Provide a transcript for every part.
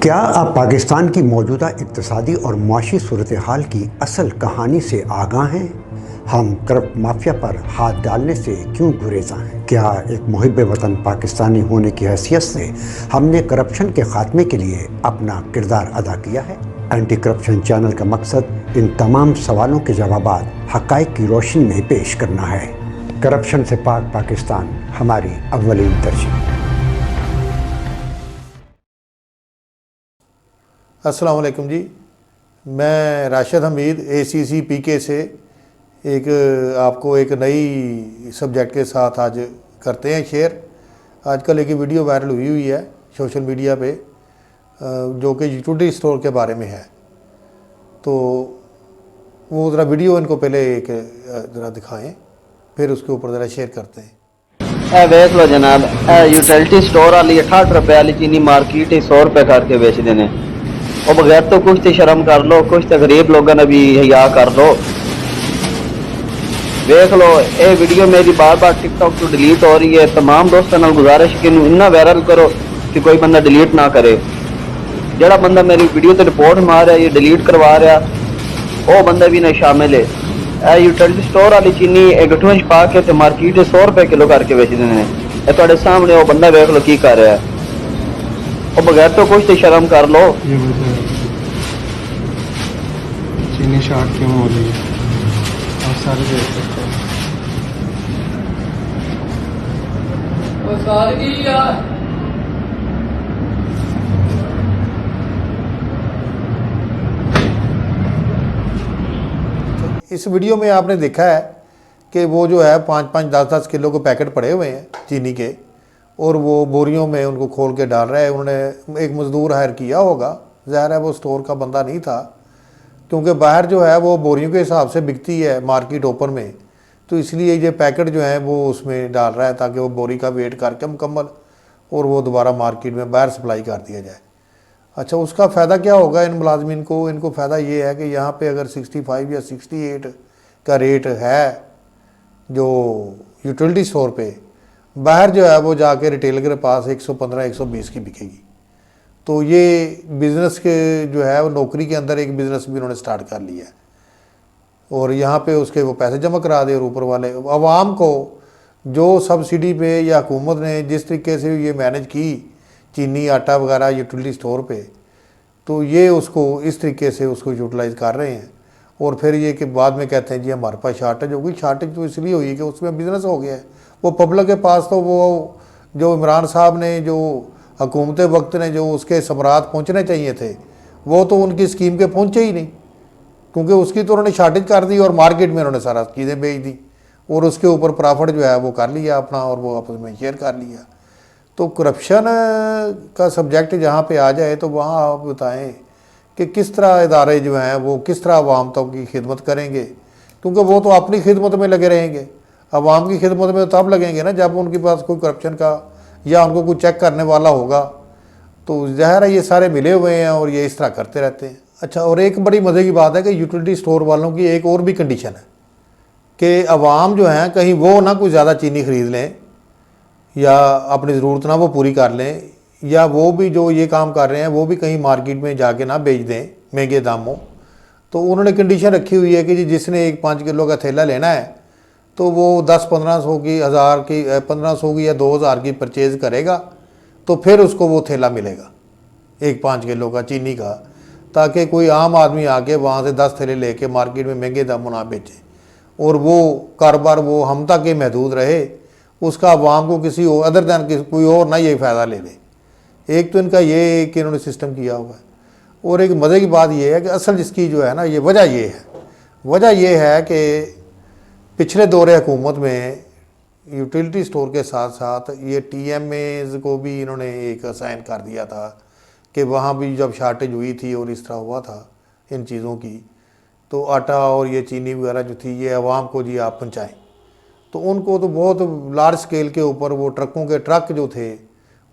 क्या आप पाकिस्तान की मौजूदा इक़्तिसादी और मुआशी सूरत हाल की असल कहानी से आगाह हैं? हम करप्ट माफिया पर हाथ डालने से क्यों गुरेज़ा हैं? क्या एक मुहिब वतन पाकिस्तानी होने की हैसियत से हमने करप्शन के ख़ात्मे के लिए अपना किरदार अदा किया है? एंटी करप्शन चैनल का मकसद इन तमाम सवालों के जवाबात हक़ाइक़ की रोशनी में पेश करना है। करप्शन से पाक पाकिस्तान हमारी अव्वलीन तरजीह। अस्सलाम वालेकुम जी, मैं राशिद हमीद ACC PK से एक आपको एक नई सब्जेक्ट के साथ आज करते हैं शेयर। आजकल एक वीडियो वायरल हुई है सोशल मीडिया पे जो कि यूटिलिटी स्टोर के बारे में है, तो वो ज़रा वीडियो इनको पहले एक ज़रा दिखाएं, फिर उसके ऊपर ज़रा शेयर करते हैं। देख लो जनाब, यूटिलिटी स्टोर वाली 68 रुपए वाली चीनी मार्केट 100 रुपए करके बेच देने। और बगैर तो कुछ तो शर्म कर लो, कुछ तो गरीब लोगों ने भी हया कर लो। देख लो, ये वीडियो मेरी बार बार टिकटॉक तो डिलीट हो रही है। तमाम दोस्तों ने गुजारिश कि इन्ना वायरल करो कि कोई बंदा डिलीट ना करे। जड़ा बंदा मेरी वीडियो तो रिपोर्ट मार रहा है, ये डिलीट करवा रहा, वो बंदा भी नहीं शामिल है। यूटिलिटी स्टोर वाली चीनी गठुआ पा के मार्केट 100 रुपए किलो करके बेच देने। थोड़े सामने वो बंदा देख लो की कर रहा है। और बगैर तो कुछ तो शर्म कर लो। ये वजह है चीनी शार्ट क्यों हो रही है, आप सारे देख सकते हैं। इस वीडियो में आपने देखा है कि वो जो है 5-5, 10-10 किलो के पैकेट पड़े हुए हैं चीनी के, और वो बोरियों में उनको खोल के डाल रहा है। उन्होंने एक मज़दूर हायर किया होगा, ज़ाहिर है वो स्टोर का बंदा नहीं था, क्योंकि बाहर जो है वो बोरियों के हिसाब से बिकती है मार्केट ओपन में, तो इसलिए ये पैकेट जो है वो उसमें डाल रहा है ताकि वो बोरी का वेट करके मुकम्मल और वो दोबारा मार्केट में बाहर सप्लाई कर दिया जाए। अच्छा, उसका फ़ायदा क्या होगा इन मुलाजमीन को? इनको फ़ायदा ये है कि यहाँ पे अगर 65 या 68 का रेट है जो यूटिलिटी स्टोर पे, बाहर जो है वो जाके रिटेलर के पास 115-120 की बिकेगी। तो ये बिज़नेस के जो है वो नौकरी के अंदर एक बिज़नेस भी उन्होंने स्टार्ट कर लिया है, और यहाँ पे उसके वो पैसे जमा करा दे। और ऊपर वाले अवाम को जो सब्सिडी पे या हुकूमत ने जिस तरीके से ये मैनेज की चीनी आटा वगैरह यूटिलिटी स्टोर पे, तो ये उसको इस तरीके से उसको यूटिलाइज़ कर रहे हैं। और फिर ये कि बाद में कहते हैं जी हमारे पास शार्टेज हो गई। शार्टेज तो इसलिए हुई कि उसमें बिज़नेस हो गया है। वो पब्लिक के पास तो वो जो इमरान साहब ने जो हुकूमत वक्त ने जो उसके समरात पहुँचने चाहिए थे वो तो उनकी स्कीम के पहुँचे ही नहीं, क्योंकि उसकी तो उन्होंने शार्टेज कर दी और मार्केट में उन्होंने सारा चीज़ें बेच दी और उसके ऊपर प्रॉफिट जो है वो कर लिया अपना और वो आपस में शेयर कर लिया। तो करप्शन का सब्जेक्ट जहाँ पे आ जाए तो वहाँ आप बताएं कि किस तरह इदारे जो हैं वो किस तरह अवाम तक की खिदमत करेंगे, क्योंकि वो तो अपनी खिदमत में लगे रहेंगे। अवाम की खिदमत में तब लगेंगे ना जब उनके पास कोई करप्शन का या उनको कोई चेक करने वाला होगा। तो ज़ाहिर है ये सारे मिले हुए हैं और ये इस तरह करते रहते हैं। अच्छा, और एक बड़ी मज़े की बात है कि यूटिलिटी स्टोर वालों की एक और भी कंडीशन है कि अवाम जो हैं कहीं वो ना कोई ज़्यादा चीनी ख़रीद लें या अपनी ज़रूरत ना वो पूरी कर लें, या वो भी जो ये काम कर रहे हैं वो भी कहीं मार्केट में जाके ना बेच दें महंगे दामों। तो उन्होंने कंडीशन रखी हुई है कि जी जिसने एक 5 किलो का थैला लेना है तो वो 10-1500 की 1000 की 1500 की या 2000 की परचेज़ करेगा तो फिर उसको वो थैला मिलेगा एक 5 किलो का चीनी का, ताकि कोई आम आदमी आके वहाँ से 10 थैले लेके मार्केट में महंगे दामों ना बेचे और वो कारोबार वो हम तक ही महदूद रहे, उसका अवाम को किसी और अदर दैन कोई और ना ये फ़ायदा ले ले। एक तो इनका ये कि इन्होंने सिस्टम किया हुआ है, और एक मज़े की बात ये है कि असल जिसकी जो है ना ये वजह ये है कि पिछले दौरे हुकूमत में यूटिलिटी स्टोर के साथ साथ ये TMAs को भी इन्होंने एक असाइन कर दिया था कि वहाँ भी जब शार्टेज हुई थी और इस तरह हुआ था इन चीज़ों की, तो आटा और ये चीनी वगैरह जो थी ये अवाम को जी आप पहुँचाएँ। तो उनको तो बहुत लार्ज स्केल के ऊपर वो ट्रकों के ट्रक जो थे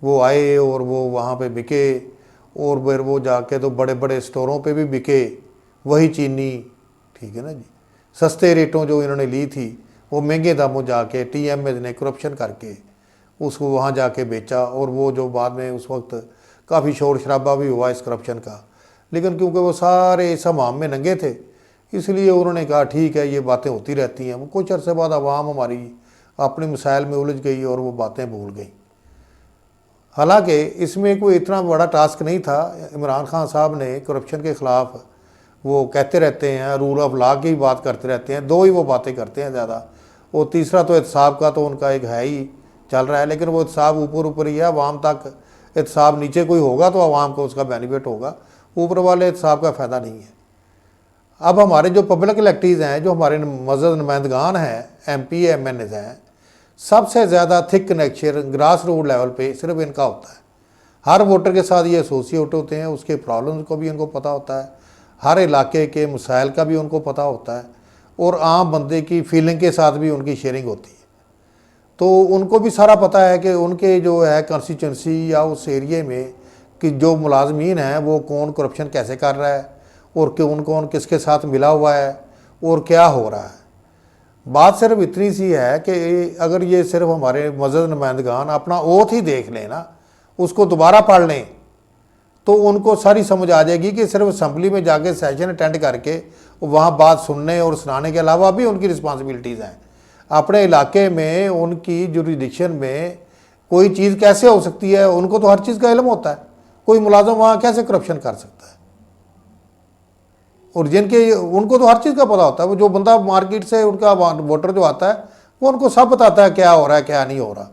वो आए और वो वहाँ पे बिके, और फिर वो जाके तो बड़े बड़े स्टोरों पे भी बिके वही चीनी, ठीक है ना जी। सस्ते रेटों जो इन्होंने ली थी वो महंगे दामों जाके TMAs ने करप्शन करके उसको वहाँ जाके बेचा, और वो जो बाद में उस वक्त काफ़ी शोर शराबा भी हुआ इस करप्शन का, लेकिन क्योंकि वो सारे इस हमाम में नंगे थे इसलिए उन्होंने कहा ठीक है ये बातें होती रहती हैं। वो कुछ अरसे बाद आवाम हमारी अपने मसाइल में उलझ गई और वो बातें भूल गई। हालांकि इसमें कोई इतना बड़ा टास्क नहीं था। इमरान खान साहब ने करप्शन के ख़िलाफ़ वो कहते रहते हैं, रूल ऑफ लॉ की बात करते रहते हैं, दो ही वो बातें करते हैं ज़्यादा। वो तीसरा तो एहतसाब का तो उनका एक है ही चल रहा है, लेकिन वो एहतसाब ऊपर ऊपर ही है। अवाम तक एहतसाब नीचे कोई होगा तो आवाम को उसका बेनिफिट होगा, ऊपर वाले एहतसाब का फ़ायदा नहीं है। अब हमारे जो पब्लिक इलेक्टीज़ हैं, जो हमारे मज़हब नुमाइंदगान हैं, MP MNA हैं, सबसे ज़्यादा thick connection grass root level पे सिर्फ इनका होता है। हर वोटर के साथ ये एसोसिएट होते हैं, उसके प्रॉब्लम्स को भी इनको पता होता है, हर इलाके के मसाइल का भी उनको पता होता है, और आम बंदे की फीलिंग के साथ भी उनकी शेयरिंग होती है। तो उनको भी सारा पता है कि उनके जो है कंस्टिट्यूंसी या उस एरिए में कि जो मुलाजमीन हैं वो कौन करप्शन कैसे कर रहा है और कौन कौन किसके साथ मिला हुआ है और क्या हो रहा है। बात सिर्फ इतनी सी है कि अगर ये सिर्फ हमारे मज़हब नुमाइंदगान अपना ओथ ही देख लें ना, उसको दोबारा पढ़ लें, तो उनको सारी समझ आ जाएगी कि सिर्फ असम्बली में जाके सेशन अटेंड करके वहाँ बात सुनने और सुनाने के अलावा भी उनकी रिस्पॉन्सिबिलिटीज़ हैं। अपने इलाके में उनकी जुरिडिक्शन में कोई चीज़ कैसे हो सकती है, उनको तो हर चीज़ का इल्म होता है। कोई मुलाजिम वहाँ कैसे करप्शन कर सकता है, और जिनके उनको तो हर चीज़ का पता होता है। वो जो बंदा मार्केट से उनका वोटर जो आता है वो उनको सब बताता है क्या हो रहा है क्या नहीं हो रहा।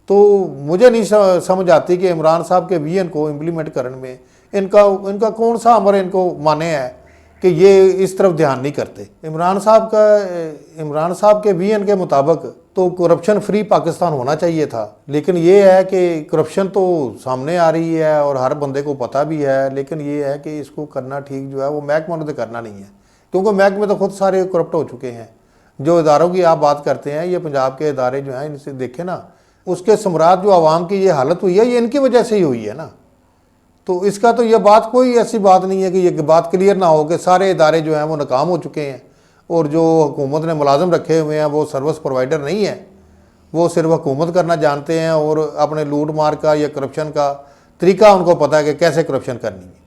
तो मुझे नहीं समझ आती कि इमरान साहब के विजन को इम्प्लीमेंट करने में इनका कौन सा अमर इनको माने है कि ये इस तरफ ध्यान नहीं करते। इमरान साहब के विजन के मुताबिक तो करप्शन फ्री पाकिस्तान होना चाहिए था, लेकिन ये है कि करप्शन तो सामने आ रही है और हर बंदे को पता भी है, लेकिन ये है कि इसको करना ठीक जो है वो महकमा ने तो करना नहीं है, क्योंकि महकमे तो खुद सारे करप्ट हो चुके हैं। जो इदारों की आप बात करते हैं, ये पंजाब के इदारे जो हैं इनसे देखें ना, उसके सम्राट जो आवाम की ये हालत हुई है ये इनकी वजह से ही हुई है ना। तो इसका तो ये बात कोई ऐसी बात नहीं है कि ये बात क्लियर ना हो कि सारे इदारे जो हैं वो नाकाम हो चुके हैं और जो हुकूमत ने मुलाजिम रखे हुए हैं वो सर्विस प्रोवाइडर नहीं है, वो सिर्फ हुकूमत करना जानते हैं और अपने लूट मार का या करप्शन का तरीका उनको पता है कि कैसे करप्शन करनी है।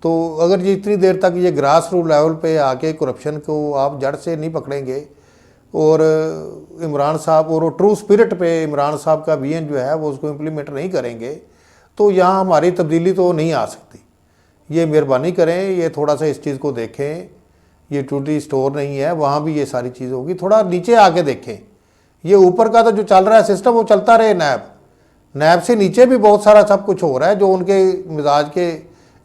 तो अगर ये इतनी देर तक ये ग्रास रूट लेवल पे आके करप्शन को आप जड़ से नहीं पकड़ेंगे और इमरान साहब और ट्रू स्पिरिट पे इमरान साहब का विजन जो है वो उसको इम्प्लीमेंट नहीं करेंगे, तो यहाँ हमारी तब्दीली तो नहीं आ सकती। ये मेहरबानी करें, ये थोड़ा सा इस चीज़ को देखें। ये टूटी स्टोर नहीं है, वहाँ भी ये सारी चीज़ होगी। थोड़ा नीचे आके देखें, ये ऊपर का तो जो चल रहा है सिस्टम वो चलता रहे। नैब से नीचे भी बहुत सारा सब कुछ हो रहा है। जो उनके मिजाज के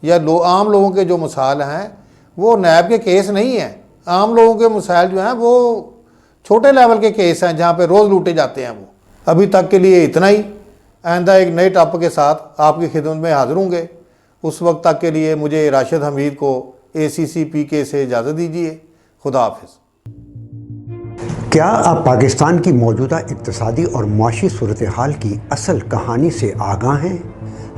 या आम लोगों के जो मसाइल हैं वो नैब के केस नहीं हैं। आम लोगों के मसाइल जो हैं वो छोटे लेवल के केस हैं जहाँ पे रोज़ लूटे जाते हैं। वो अभी तक के लिए इतना ही। आइंदा एक नए टॉपिक के साथ आपकी खिदमत में हाजिर होंगे। उस वक्त तक के लिए मुझे राशिद हमीद को ACCPK से इजाज़त दीजिए। खुदा हाफिज़। क्या आप पाकिस्तान की मौजूदा इक़्तिसादी और मुआशी सूरत हाल की असल कहानी से आगाह हैं?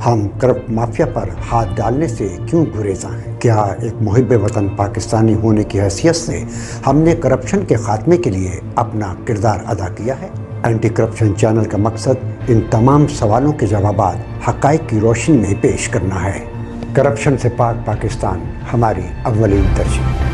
हम करप्ट माफिया पर हाथ डालने से क्यों गुरेज़ा हैं? क्या एक मुहिब वतन पाकिस्तानी होने की हैसियत से हमने करप्शन के ख़ात्मे के लिए अपना किरदार अदा किया है? एंटी करप्शन चैनल का मकसद इन तमाम सवालों के जवाबात हक़ाइक़ की रोशनी में पेश करना है। करप्शन से पाक पाकिस्तान हमारी अव्वलीन तरजीह।